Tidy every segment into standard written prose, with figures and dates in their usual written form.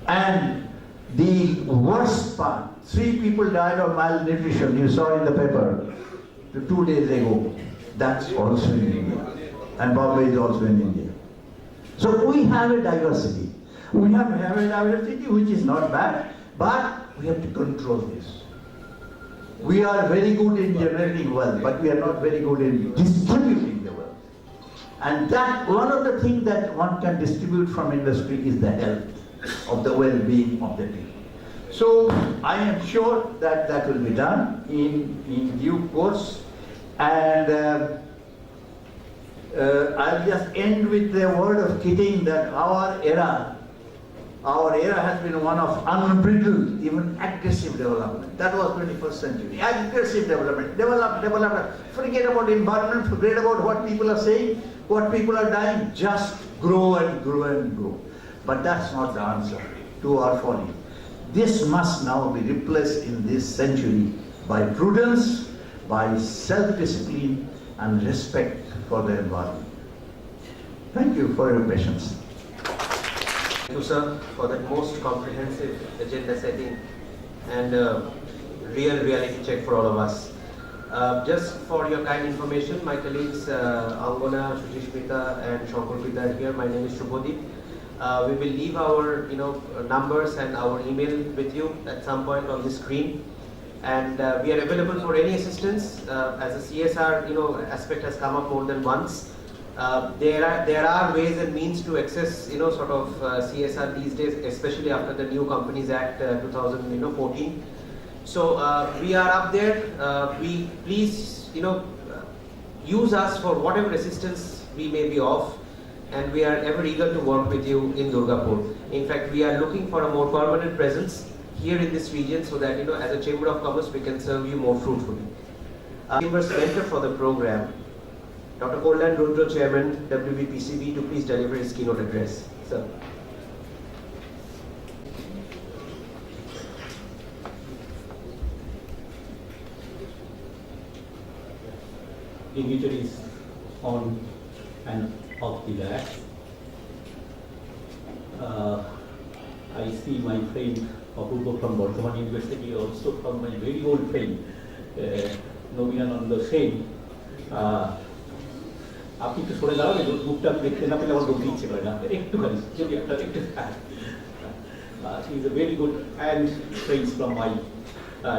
And the worst part, 3 people died of malnutrition, you saw in the paper 2 days ago. That's also in India. And Bombay is also in India. So we have a diversity. We have a diversity which is not bad, but we have to control this. We are very good in generating wealth, but we are not very good in distributing the wealth. And that one of the things that one can distribute from industry is the health of the well-being of the people. So I am sure that that will be done in due course. And I'll just end with the word of kidding that our era has been one of unbridled, even aggressive development. That was 21st century. Aggressive development. Develop. Forget about environment, forget about what people are saying, what people are dying. Just grow and grow and grow. But that's not the answer to our folly. This must now be replaced in this century by prudence, by self-discipline and respect for the environment. Thank you for your patience. Thank you, sir, for that most comprehensive agenda setting and real reality check for all of us. Just for your kind information, my colleagues Angona, Sushmita and Shankarpita are here. My name is Shubhodip. We will leave our numbers and our email with you at some point on the screen. And we are available for any assistance. As a CSR aspect has come up more than once. There are ways and means to access CSR these days, especially after the new Companies Act 2014. So we are up there. We please use us for whatever assistance we may be of, and we are ever eager to work with you in Durgapur. In fact, we are looking for a more permanent presence here in this region so that as a Chamber of Commerce we can serve you more fruitfully. Chamber's mentor for the program, Dr. Kollan Rudra, Chairman, WBPCB, to please deliver his keynote address. Sir. Dignitaries on and off the back. I see my friend Apurva from Bardhaman University, also from my very old friend Novinananda Sen. আপনি একটু সরে দাঁড়াবেন, বুকটা দেখতে না পেলে আমার বলতে ইচ্ছে করে না, একটুখানি যদি আপনার একটু he is a very good and friends from my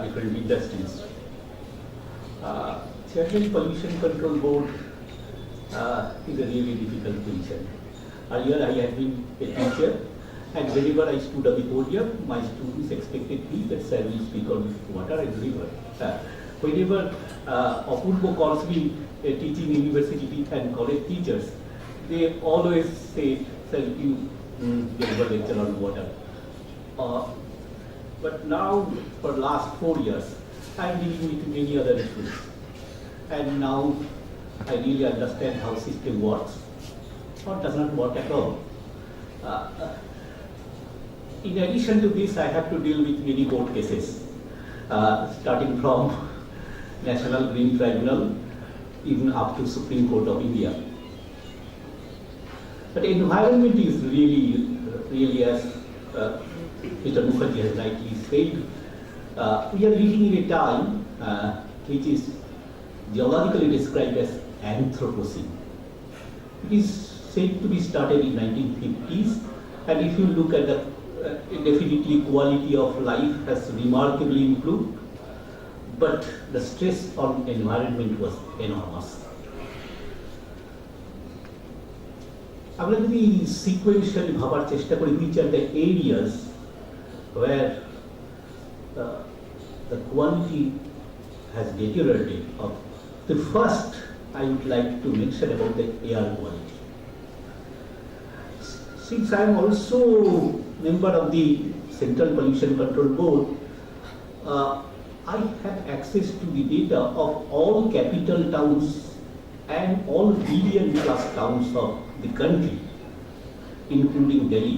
different industries. Chairman Pollution Control Board is a really difficult position. Earlier I had been a teacher, and whenever I stood at the podium, my students expected me that sir will speak on water and river. Whenever Apurva calls me teaching university and college teachers, they always say, sir, you deliver lecture on water. But now, for the last 4 years, I am dealing with many other issues. And now I really understand how system works or does not work at all. In addition to this, I have to deal with many court cases, starting from National Green Tribunal, even up to Supreme Court of India. But environment is really as Mr. Mukherjee has rightly said, we are living in a time which is geologically described as Anthropocene. It is said to be started in 1950s, and if you look at the definitely quality of life has remarkably improved, but the stress on environment was enormous. আমরা যদি sequentially ভাবার চেষ্টা করি which are the areas where the quality has deteriorated. The first I would like to mention about the air quality. Since I am also member of the Central Pollution Control Board, I have access to the data of all capital towns and all billion plus towns of the country, including Delhi.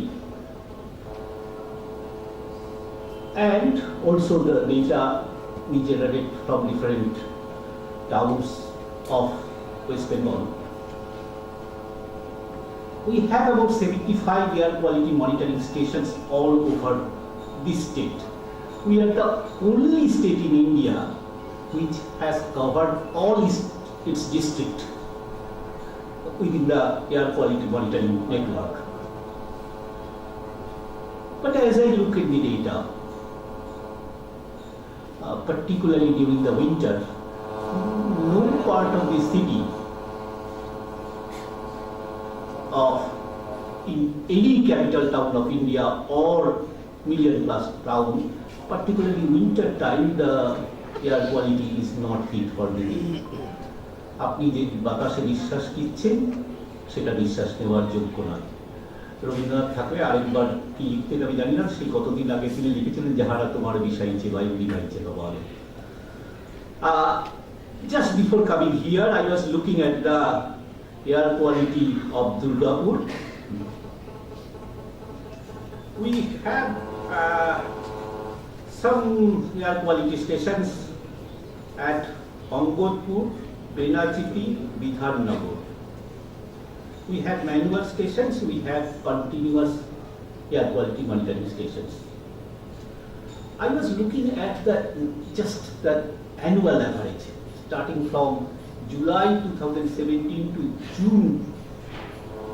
And also the data we generate from different towns of West Bengal. We have about 75 air quality monitoring stations all over this state. We are the only state in India which has covered all its district within the air quality monitoring network. But as I look at the data, particularly during the winter, no part of the city in any capital town of India or million plus town, particularly winter time, the air quality is not fit for living. আপনি যে বাতাসে নিঃশ্বাস নিচ্ছেন সেটা নিঃশ্বাস নেওয়ার যোগ্য নয়। রবীন্দ্রনাথ ঠাকুর আরেকবার কি লিখতেন আমি জানি না, সেই কতদিন আগে তিনি লিখেছিলেন যাহারা তোমার বিষাইছে বায়ু নিভাইছে বলে। Just before coming here, I was looking at the air quality of Durgapur. We have some air quality stations at Angodpur, Benachiti, Bidharnagar. We have manual stations, we have continuous air quality monitoring stations. I was looking at just the annual average, starting from July 2017 to June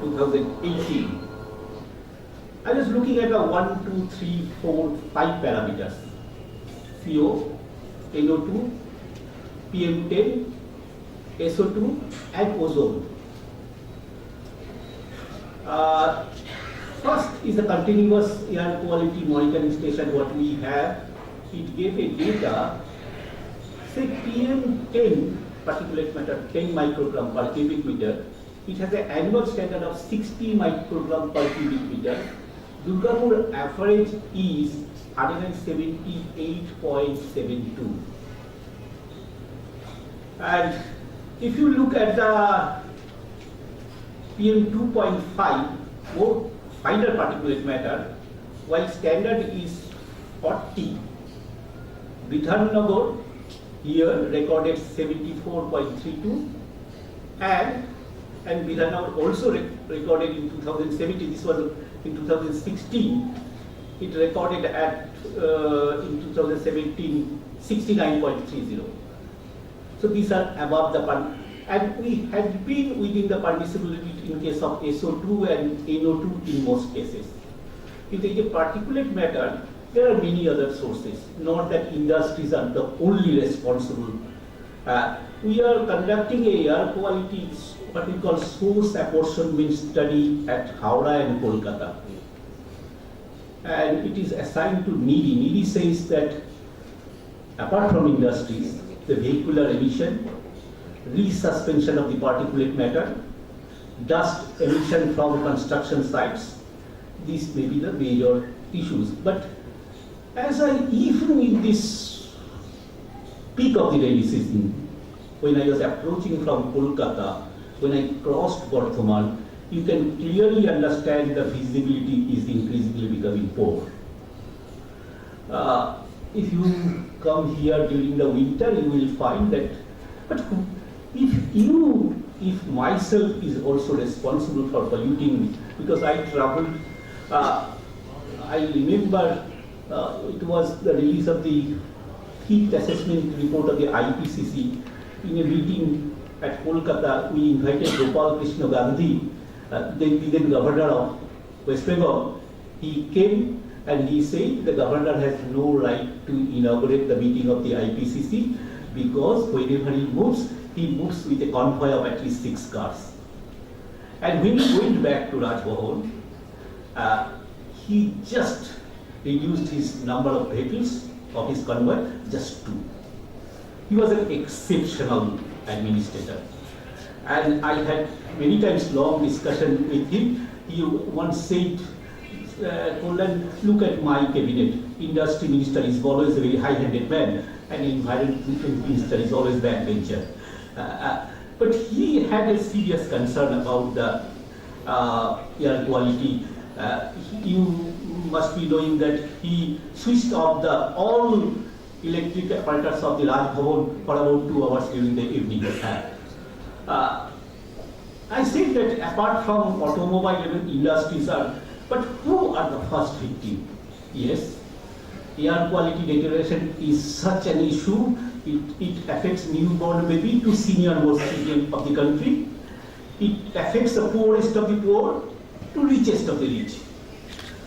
2018. I was looking at 1, 2, 3, 4, 5 parameters: CO, NO2, PM10, SO2, and ozone. First is the continuous air quality monitoring station. What we have, it gave a data. Say PM10 particulate matter 10 microgram per cubic meter. It has an annual standard of 60 microgram per cubic meter. Durgapur average is 178.72. And if you look at the PM 2.5, more finer particulate matter, while standard is 40, Bidharnagar here recorded 74.32, and Bidharnagar also recorded in 2017. This was in 2016. It recorded at in 2017 69.30. So these are above the and we had been within the permissibility in case of SO2 and NO2 in most cases. In the particulate matter, there are many other sources, not that industries are the only responsible. We are conducting a air quality, what we call source apportionment study at Howrah and Kolkata. And it is assigned to NIDI. NIDI says that apart from industries, the vehicular emission, resuspension of the particulate matter, dust emission from construction sites, these may be the major issues. But as even in this peak of the rainy season, when I was approaching from Kolkata, when I crossed Bardhaman, you can clearly understand the visibility is increasingly becoming poor. If you come here during the winter, you will find that, but if myself is also responsible for polluting, because I traveled, I remember it was the release of the heat assessment report of the IPCC. In a meeting at Kolkata, we invited Gopal Krishna Gandhi, then governor of West Bengal. He came and he said the governor has no right to inaugurate the meeting of the IPCC because whenever he moves with a convoy of at least 6 cars. And when he went back to Raj Bhavan, he just reduced his number of vehicles of his convoy just 2. He was an exceptional administrator. And I had many times long discussion with him. He once said, Kollan, look at my cabinet. Industry minister is always a very high-handed man, and environment minister is always backbencher. But he had a serious concern about the air quality. You must be knowing that he switched off all electric apparatus of the Raj Bhavan for about 2 hours during the evening. I said that apart from automobile industries but who are the first victim? Yes, air quality deterioration is such an issue. It affects newborn baby to senior most citizen of the country. It affects the poorest of the poor to richest of the rich.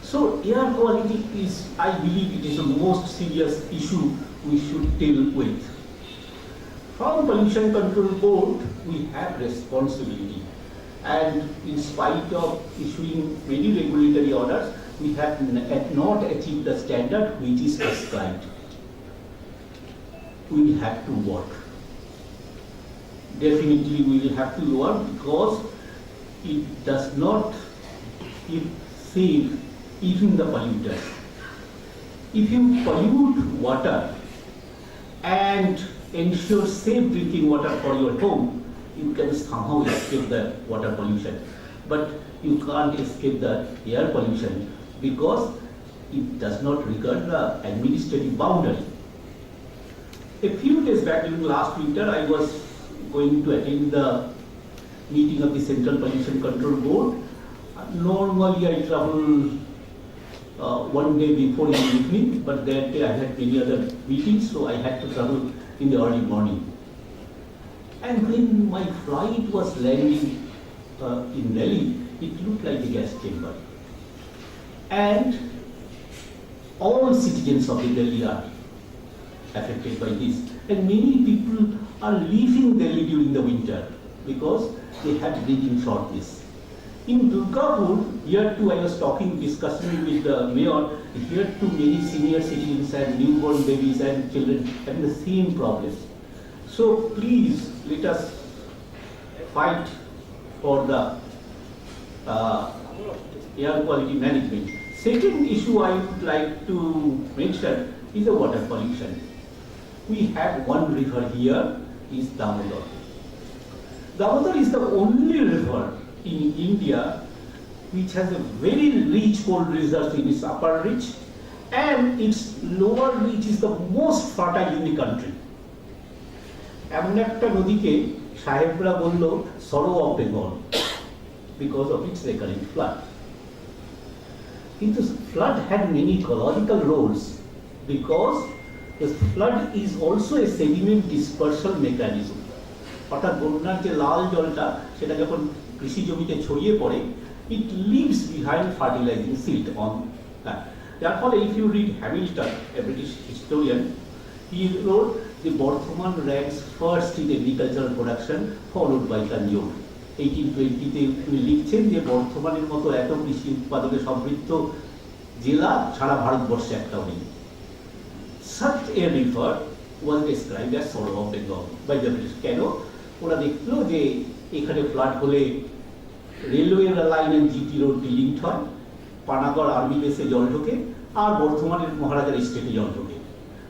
So air quality is, I believe, it is the most serious issue we should deal with. From Pollution Control Board, we have responsibility, and in spite of issuing many regulatory orders, we have not achieved the standard which is prescribed. We will have to work. Definitely we will have to work, because it does not save even the polluters. If you pollute water and ensure safe drinking water for your home, you can somehow escape the water pollution. But you can't escape the air pollution, because it does not regard the administrative boundary. A few days back, during last winter, I was going to attend the meeting of the Central Pollution Control Board. Normally I travel one day before in the evening, but that day I had many other meetings, so I had to travel in the early morning. And when my flight was landing in Delhi, it looked like a gas chamber. And all citizens of the Delhi are affected by this. And many people are leaving Delhi during the winter because they had breathing shortness. In Durgapur, here too I was discussing with the mayor, here too many senior citizens and newborn babies and children having the same problems. So please let us fight for the air quality management. Second issue I would like to mention is the water pollution. We have one river here, is Damodar. Damodar is the only river in India which has a very rich coal reserves in its upper reach, and its lower reach is the most fertile in the country. এমন একটা নদীকে সাহেবরা বলল sorrow of Bengal because of its recurrent flood. কিন্তু flood had many ecological roles, because the flood is also a sediment dispersal mechanism. অর্থাৎ বন্যার যে লাল জলটা সেটা যখন কৃষি জমিতে ছড়িয়ে পড়ে, it leaves behind fertilizing silt on that. Therefore, if you read Hamilton, a British historian, he wrote the Bardhaman ranks first in agricultural production, followed by Tanjore. 1820-তে তিনি লিখছেন যে বর্ধমানের মতো এত কৃষি উৎপাদনে সমৃদ্ধ জেলা সারা ভারতবর্ষে একটাও নেই। Such a river was described as sorrow of Bengal by the British. কেন? ওরা দেখলো যে এখানে ফ্লাড হলে railway line and GT road linked হয়, পানাগড় আর্মি বেসে জল ঢোকে, আর বর্ধমানের মহারাজার স্টেটে জল ঢোকে।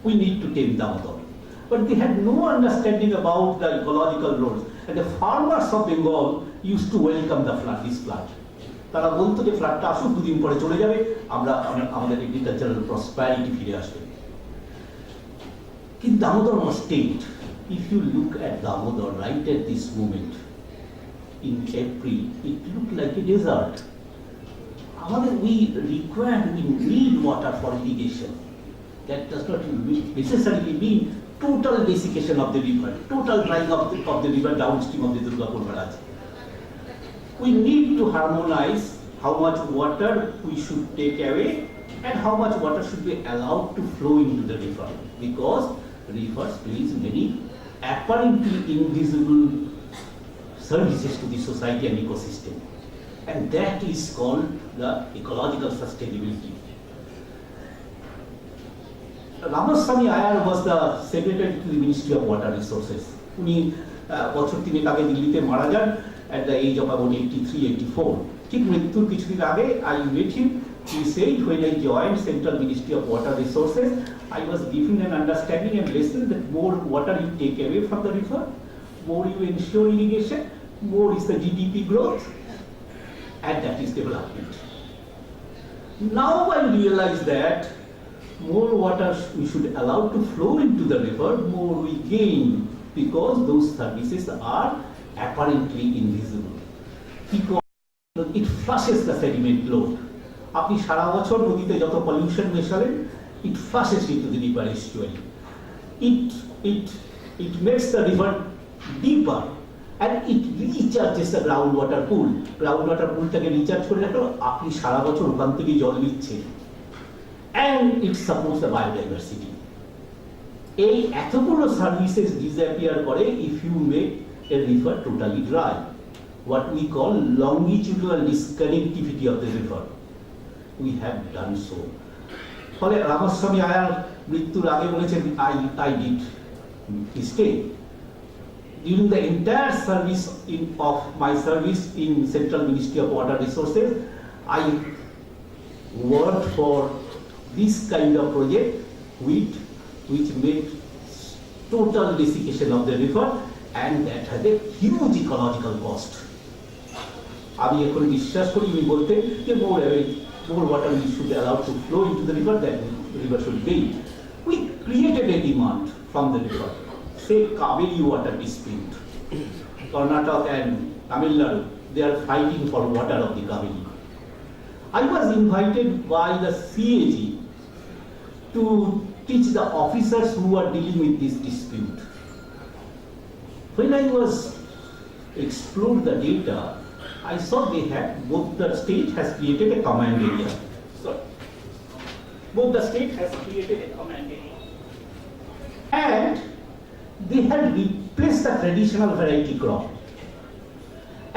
We need to tame Damodar. But they had no understanding about the ecological roles. And the farmers of Bengal used to welcome this flood. তারা বলতো যে ফ্লাডটা আসুক, দুদিন পরে চলে যাবে, আমাদের এগ্রিকালচারাল প্রসপারিটি ফিরে আসবে। কিন্তু Damodar was tamed. If you look at Damodar right at this moment, in April, it looked like a desert. We need water for irrigation. That does not necessarily mean total desiccation of the river, total drying of the river downstream of the Durgapur barrage. We need to harmonize how much water we should take away and how much water should be allowed to flow into the river, because rivers play many apparently invisible services to the society and ecosystem, and that is called the ecological sustainability. Ramaswamy Iyer was the secretary to the Ministry of Water Resources. উনি বছর তিনেক আগে দিল্লিতে মারা যান at the age of about 83-84. ঠিক মৃত্যুর কিছুদিন আগে I met him. He said, when I joined Central Ministry of Water Resources, I was given an understanding and lesson that more water you take away from the river, more you ensure irrigation, more is the GDP growth, and that is development. Now I realize that more water we should allow to flow into the river, more we gain, because those services are apparently invisible. because it flushes the sediment load. আপনি সারা বছর নদীতে যত pollution মেশালেন, it flushes into the river estuary. It makes the river deeper and it recharges the groundwater pool. Groundwater poolটাকে recharge করে রাখলো, আপনি সারা বছর ওখান থেকে জল নিচ্ছেন, and it supports the biodiversity. এই এতগুলো সার্ভিসেস ডিসঅ্যাপিয়ার করে if you make a river totally dry, what we call longitudinal disconnectivity of the river. We have done so. ফলে রামস্বামী আয়ার মৃত্যুর আগে বলেছেন I did mistake. During the entire service of my service in Central Ministry of Water Resources, I worked for this kind of project which made total desiccation of the river, and that had a huge ecological cost. আমি এখন বিশ্বাস করি উনি বলতে যে more water we should allow to flow into the river than the river should be. We created a demand from the river. Say Kaveri water dispute. Karnataka and Tamil Nadu, they are fighting for water of the Kaveri. I was invited by the CAG to teach the officers who are dealing with this dispute. When I was explored the data, I saw they had, both the state has created a command area. Sorry. Both the state has created a command area. And they had replaced the traditional variety crop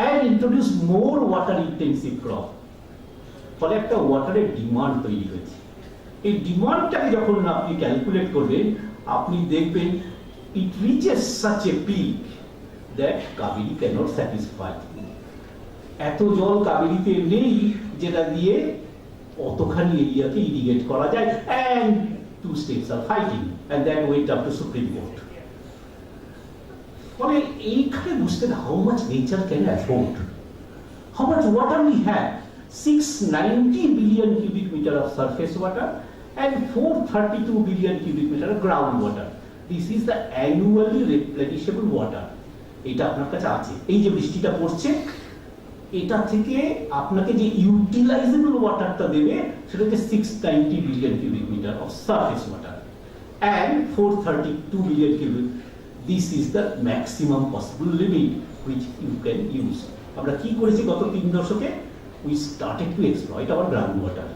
and introduced more water intensive crop. ফলে একটা ওয়াটারের demand তৈরি হয়েছে। এই ডিমান্ডটাকে যখন আপনি calculate করবেন, আপনি দেখবেন it reaches such a peak that Kaveri cannot satisfy. এত জল কাবেরীতে নেই যেটা দিয়ে অতখানি এরিয়াকে ইরিগেট করা যায়, and two states are fighting, and that went up to Supreme Court. ফলে এইখানে বুঝতে হবে how much nature can afford, how much water we have. 690 billion cubic meter of surface water and 432 billion cubic meter of groundwater. This is the annually replenishable water. এটা আপনার কাছে আছে। এই যে বৃষ্টিটা পড়ছে, এটা থেকে আপনাকে যে ইউটিলাইজেবল ওয়াটারটা দেবে সেটা হচ্ছে 690 billion cubic metre of surface water and 432 billion cubic. This is the maximum possible limit which you can use. আমরা কি করেছি গত 3 দশকে? We started to exploit our groundwater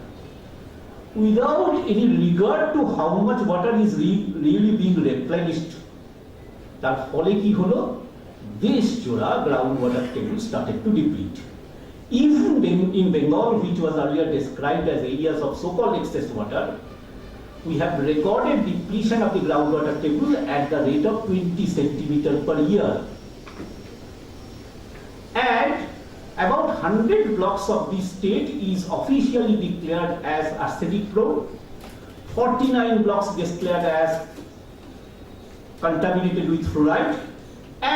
without any regard to how much water is really being replenished. তার ফলে কি হলো? দেশ জোড়া groundwater table started to deplete. Even in Bengal, which was earlier described as areas of so-called excess water, we have recorded depletion of the groundwater table at the rate of 20 centimeters per year. And about 100 blocks of this state is officially declared as arsenic prone, 49 blocks declared as contaminated with fluoride,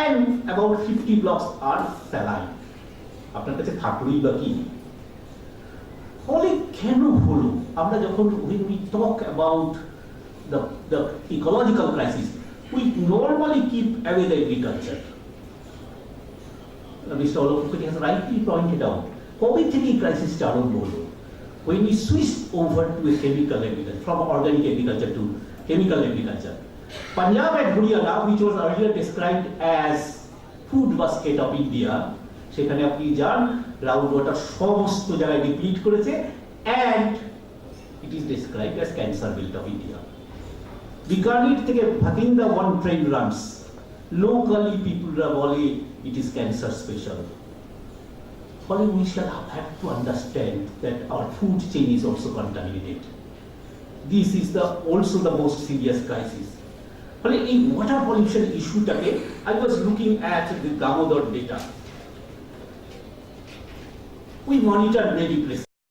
and about 50 blocks are saline. আপনার কাছে থাকলেই বা কি? ফলে কেন হলো? আমরা যখন when we talk about the ecological crisis, we normally keep away the agriculture. Mr. Olopukoti has rightly pointed out, কবে থেকে এই ক্রাইসিসটা আরম্ভ হলো? When we switched over to a chemical agriculture, from organic agriculture to chemical agriculture. Punjab and Haryana, which was earlier described as food basket of India, সেখানে আপনি যান, ground water সমস্ত জায়গায় ডিপ্লিট করেছে, and it is described as cancer belt of India. Bikaner থেকে Bathinda one train runs. Locally peopleরা বলে it is cancer special. ফলে we shall have to understand that our food chain is also contaminated. This is also the most serious crisis. ফলে এই water pollution ইস্যুটাকে I was looking at the Damodar data. We monitor very precisely.